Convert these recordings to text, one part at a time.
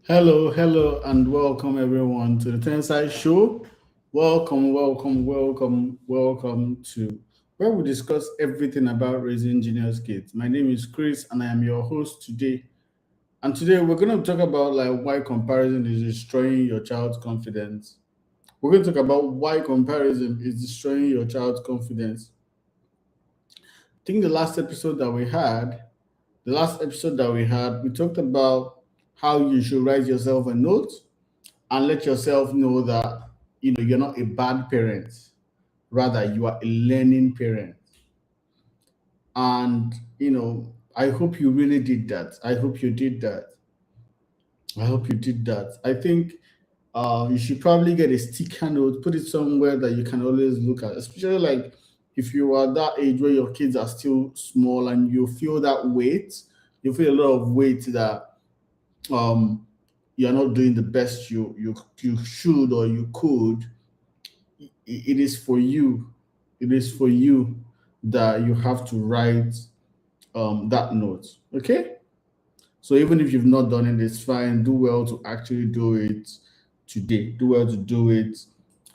Hello, and welcome everyone to the Tenside Show. Welcome to where we discuss everything about raising genius kids. My name is Chris, and I am your host today. And today we're going to talk about like why comparison is destroying your child's confidence. We're going to talk about why comparison is destroying your child's confidence. I think the last episode that we had, we talked about how you should write yourself a note and let yourself know that you're not a bad parent, rather you are a learning parent. And I hope you really did that. I hope you did that. I think you should probably get a sticker note, put it somewhere that you can always look at, especially like if you are that age where your kids are still small and you feel that weight, you feel a lot of weight that um you're not doing the best you should or you could. It is for you. It is for you that you have to write that note. Okay. So even if you've not done it, it's fine. Do well to actually do it today. Do well to do it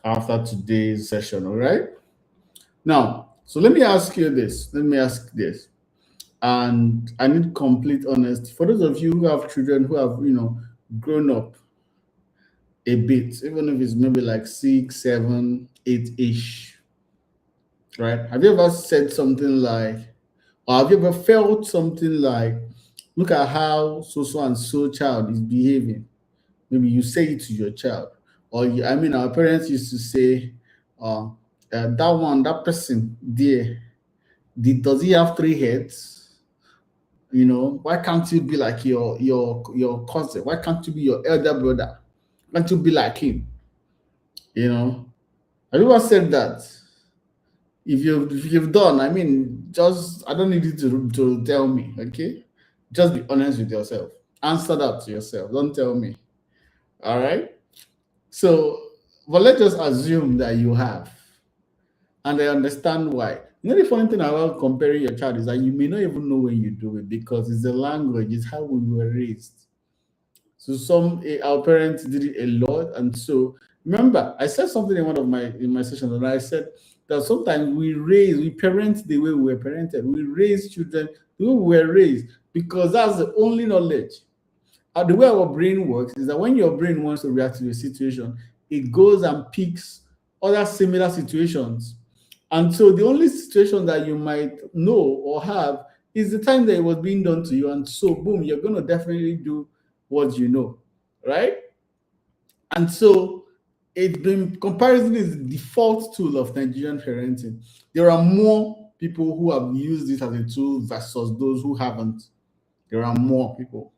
after today's session. All right. Now, so let me ask you this. Let me ask this. And I need complete honesty. For those of you who have children who have, grown up a bit, even if it's maybe like 6, 7, 8 ish, right? Have you ever said something like, or have you ever felt something like, look at how so and so child is behaving? Maybe you say it to your child, or our parents used to say, that person there, does he have 3 heads? Why can't you be like your cousin? Why can't you be your elder brother? Why can't you be like him? You know, have you ever said that? If you've done, just I don't need you to tell me, okay? Just be honest with yourself. Answer that to yourself. Don't tell me. All right. So, but let's just assume that you have, and I understand why. The funny thing about comparing your child is that you may not even know when you do it because it's the language, it's how we were raised. So our parents did it a lot, and so remember, I said something in one of my sessions, and I said that sometimes we parent the way we were parented. We raise children the way we were raised because that's the only knowledge. The way our brain works is that when your brain wants to react to a situation, it goes and picks other similar situations. And so the only situation that you might know or have is the time that it was being done to you. And so, boom, you're going to definitely do what you know, right? And so, comparison is the default tool of Nigerian parenting. There are more people who have used it as a tool versus those who haven't. There are more people.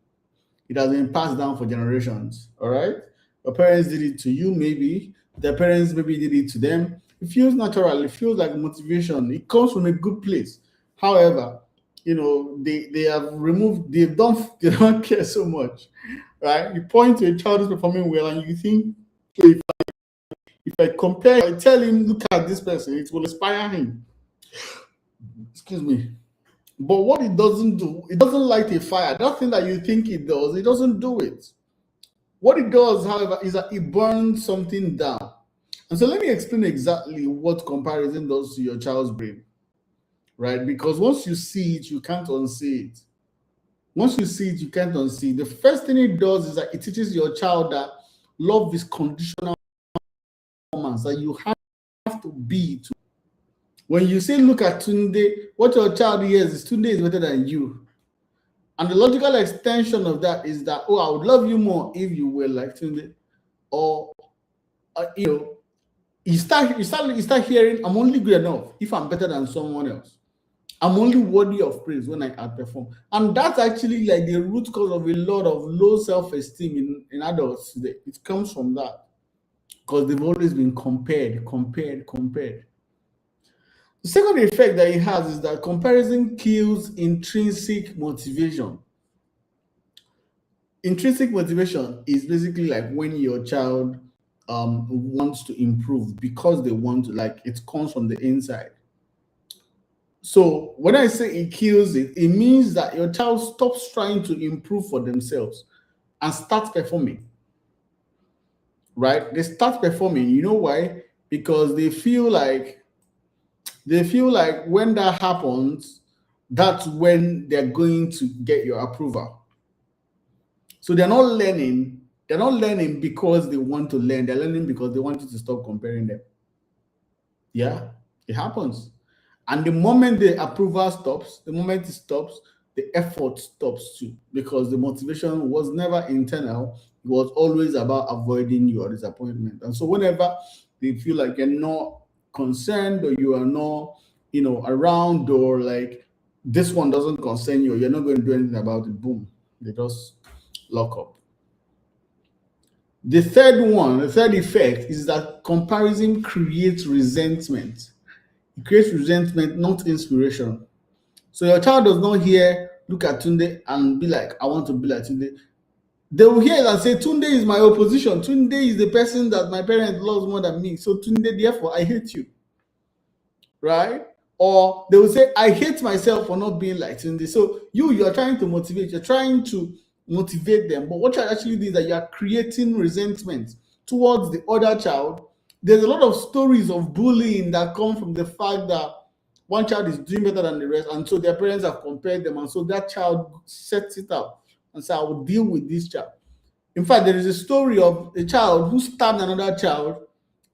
It has been passed down for generations. All right. Your parents did it to you, maybe. Their parents maybe did it to them. It feels natural. It feels like motivation. It comes from a good place. However, they have removed, they've done, they don't care so much. Right? You point to a child who's performing well and you think, so if I compare, I tell him, look at this person, it will inspire him. Excuse me. But what it doesn't do, it doesn't light a fire. That thing that you think it does, it doesn't do it. What it does, however, is that it burns something down. And so let me explain exactly what comparison does to your child's brain, right? Because once you see it, you can't unsee it. Once you see it, you can't unsee it. The first thing it does is that it teaches your child that love is conditional performance, that you have to be to. When you say, look at Tunde, what your child hears is Tunde is better than you. And the logical extension of that is that, oh, I would love you more if you were like Tunde. Or, you start hearing, I'm only good enough if I'm better than someone else. I'm only worthy of praise when I outperform. And that's actually like the root cause of a lot of low self-esteem in adults today. It comes from that because they've always been compared. The second effect that it has is that comparison kills intrinsic motivation. Intrinsic motivation is basically like when your child wants to improve because they want to, like, it comes from the inside. So when I say it kills it, it means that your child stops trying to improve for themselves and start performing, right? They start performing. You know why? Because they feel like when that happens, that's when they're going to get your approval. So they're not learning because they want to learn. They're learning because they want you to stop comparing them. Yeah, it happens. And the moment the approval stops, the moment it stops, the effort stops too, because the motivation was never internal. It was always about avoiding your disappointment. And so whenever they feel like you're not concerned, or you are not, around, or like this one doesn't concern you, you're not going to do anything about it, boom, they just lock up. The third effect is that comparison creates resentment. It creates resentment, not inspiration. So your child does not hear, look at Tunde and be like, I want to be like Tunde. They will hear it and say, Tunde is my opposition. Tunde is the person that my parents loves more than me. So Tunde, therefore, I hate you. Right? Or they will say, I hate myself for not being like Tunde. So you're trying to motivate, you're trying to motivate them. But what you're actually doing is that you're creating resentment towards the other child. There's a lot of stories of bullying that come from the fact that one child is doing better than the rest, and so their parents have compared them, and so that child sets it up and says, I will deal with this child. In fact, there is a story of a child who stabbed another child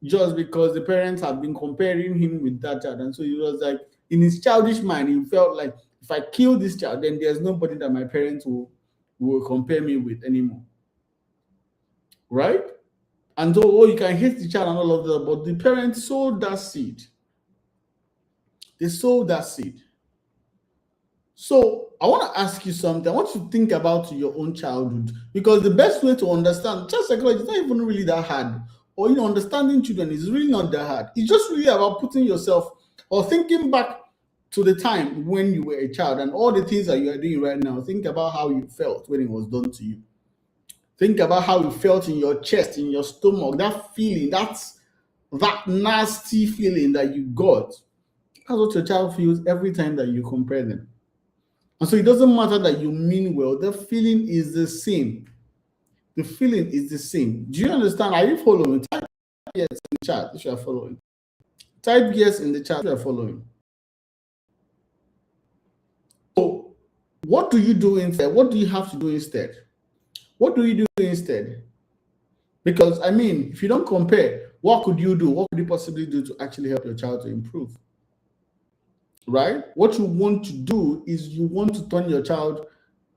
just because the parents have been comparing him with that child. And so he was like, in his childish mind, he felt like, if I kill this child, then there's nobody that my parents will compare me with anymore. Right? And so, you can hate the child and all of that, but the parents sowed that seed. They sowed that seed. So I want to ask you something. I want you to think about your own childhood, because the best way to understand child psychology is not even really that hard. Or understanding children is really not that hard. It's just really about putting yourself or thinking back to the time when you were a child and all the things that you are doing right now. Think about how you felt when it was done to you. Think about how you felt in your chest, in your stomach, that feeling, that nasty feeling that you got. That's what your child feels every time that you compare them. And so it doesn't matter that you mean well, the feeling is the same. The feeling is the same. Do you understand? Are you following? Type yes in the chat if you are following. Type yes in the chat if you are following. So, what do you do instead? What do you have to do instead? What do you do instead? Because, if you don't compare, what could you do? What could you possibly do to actually help your child to improve? Right? What you want to do is you want to turn your child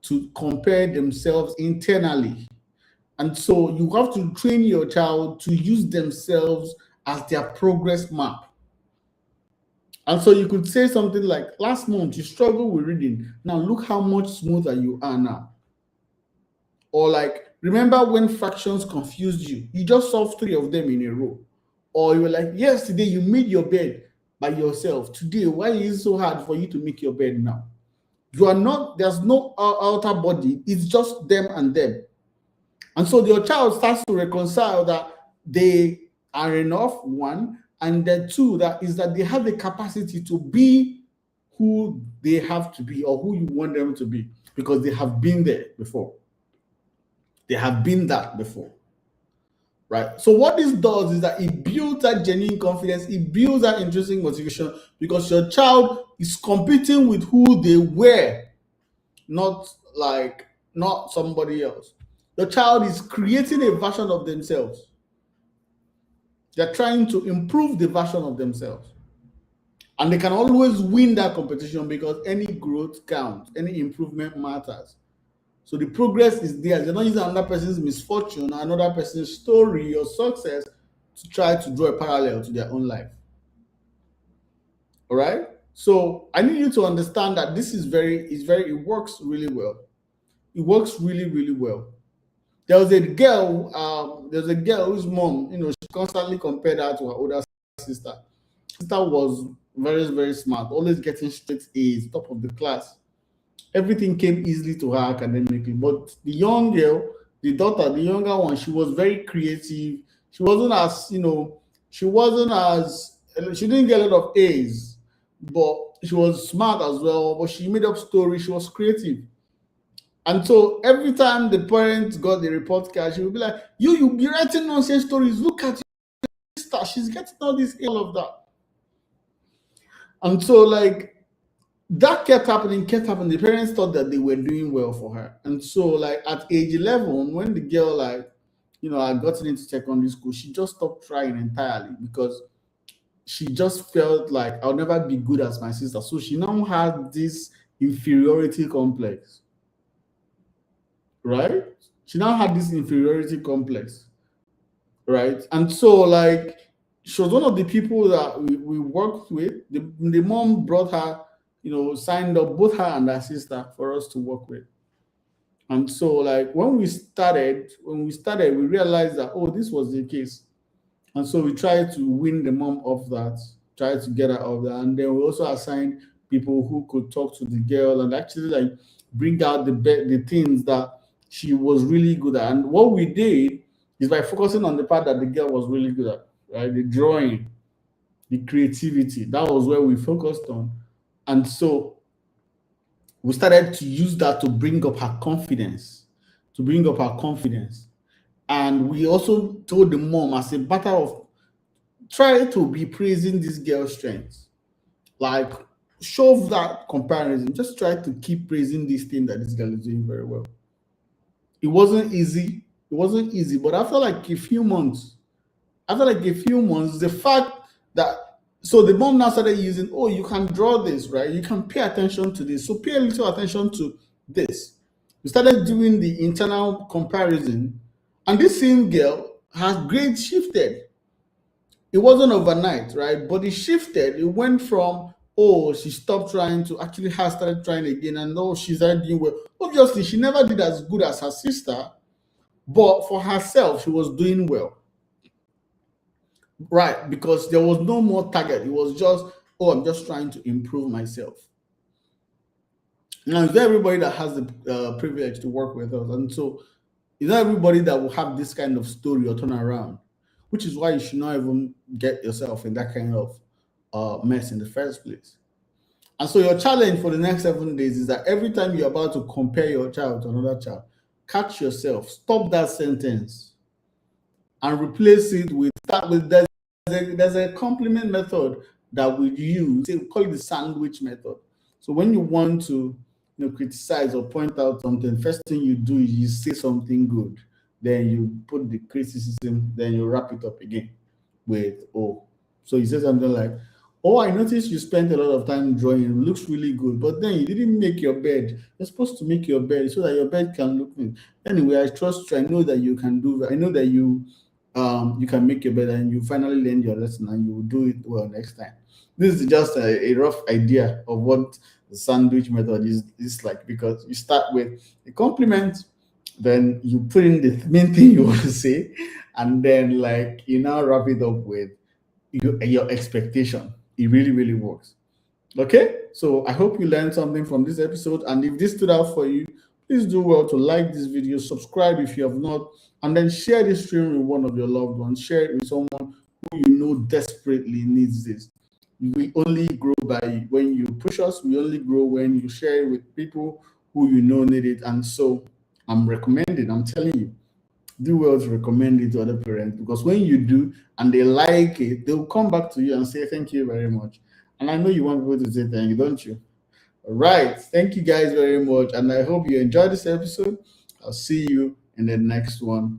to compare themselves internally. And so you have to train your child to use themselves as their progress map. And so you could say something like, last month you struggled with reading. Now look how much smoother you are now. Or like, remember when fractions confused you? You just solved 3 of them in a row. Or you were like, yesterday you made your bed by yourself. Today, why is it so hard for you to make your bed now? There's no outer body. It's just them and them. And so your child starts to reconcile that they are enough, one, and then two, that they have the capacity to be who they have to be or who you want them to be, because they have been there before. They have been that before. Right? So what this does is that it builds that genuine confidence, it builds that intrinsic motivation, because your child is competing with who they were, not somebody else. Your child is creating a version of themselves. They're trying to improve the version of themselves. And they can always win that competition, because any growth counts, any improvement matters. So the progress is there. They're not using another person's misfortune, another person's story or success to try to draw a parallel to their own life. All right? So I need you to understand that this is it works really well. It works really, really well. There was a girl whose mom, she constantly compared her to her older sister. Sister was very, very smart, always getting straight A's, top of the class. Everything came easily to her academically. But the young girl, the daughter, the younger one, she was very creative. She wasn't as, she didn't get a lot of A's, but she was smart as well. But she made up stories. She was creative. And so every time the parents got the report card, she would be like, you be writing nonsense stories. Look at your sister. She's getting all this, all of that. And so, like, that kept happening, kept happening. The parents thought that they were doing well for her. And so, like, at age 11, when the girl, like, had gotten into secondary school, she just stopped trying entirely because she just felt like I'll never be good as my sister. So she now had this inferiority complex, right? She now had this inferiority complex, right? And so, like, she was one of the people that we worked with. The mom brought her, signed up both her and her sister for us to work with. And so, like, when we started, we realized that, oh, this was the case. And so we tried to win the mom off that, tried to get her off that. And then we also assigned people who could talk to the girl and actually, like, bring out the things that she was really good at. And what we did is by focusing on the part that the girl was really good at, right? The drawing, the creativity. That was where we focused on. And so we started to use that to bring up her confidence, to bring up her confidence. And we also told the mom, as a matter of, try to be praising this girl's strengths. Like, shove that comparison. Just try to keep praising this thing that this girl is doing very well. It wasn't easy. It wasn't easy. But after like a few months, the fact that, so the mom now started using, oh, you can draw this, right? You can pay attention to this. So pay a little attention to this. We started doing the internal comparison, and this same girl, her grade shifted. It wasn't overnight, right? But it shifted. It went from, oh, she stopped trying, to actually her started trying again, and oh, she started doing well. Obviously, she never did as good as her sister, but for herself, she was doing well, right? Because there was no more target. It was just, oh, I'm just trying to improve myself. Now, it's not everybody that has the privilege to work with us, and so it's not everybody that will have this kind of story or turn around, which is why you should not even get yourself in that kind of mess in the first place. And so your challenge for the next 7 days is that every time you're about to compare your child to another child, catch yourself, stop that sentence, and replace it with, start with, there's a compliment method that we use. We call it the sandwich method. So when you want to, criticize or point out something, first thing you do is you say something good, then you put the criticism, then you wrap it up again with, oh. So you say something like, oh, I noticed you spent a lot of time drawing. It looks really good, but then you didn't make your bed. You're supposed to make your bed so that your bed can look neat. Anyway, I trust you. I know that you can do that. I know that you can make your bed, and you finally learn your lesson, and you will do it well next time. This is just a rough idea of what the sandwich method is like, because you start with a compliment, then you put in the main thing you want to say, and then, like, you now wrap it up with your expectation. It really, really works. Okay, so I hope you learned something from this episode. And if this stood out for you, please do well to like this video, subscribe if you have not, and then share this stream with one of your loved ones. Share it with someone who you know desperately needs this. We only grow by when you push us, we only grow when you share it with people who you know need it. And so I'm telling you, do well to recommend it to other parents, because when you do and they like it, they'll come back to you and say thank you very much. And I know you want people to say thank you, don't you? All right. Thank you guys very much. And I hope you enjoyed this episode. I'll see you in the next one.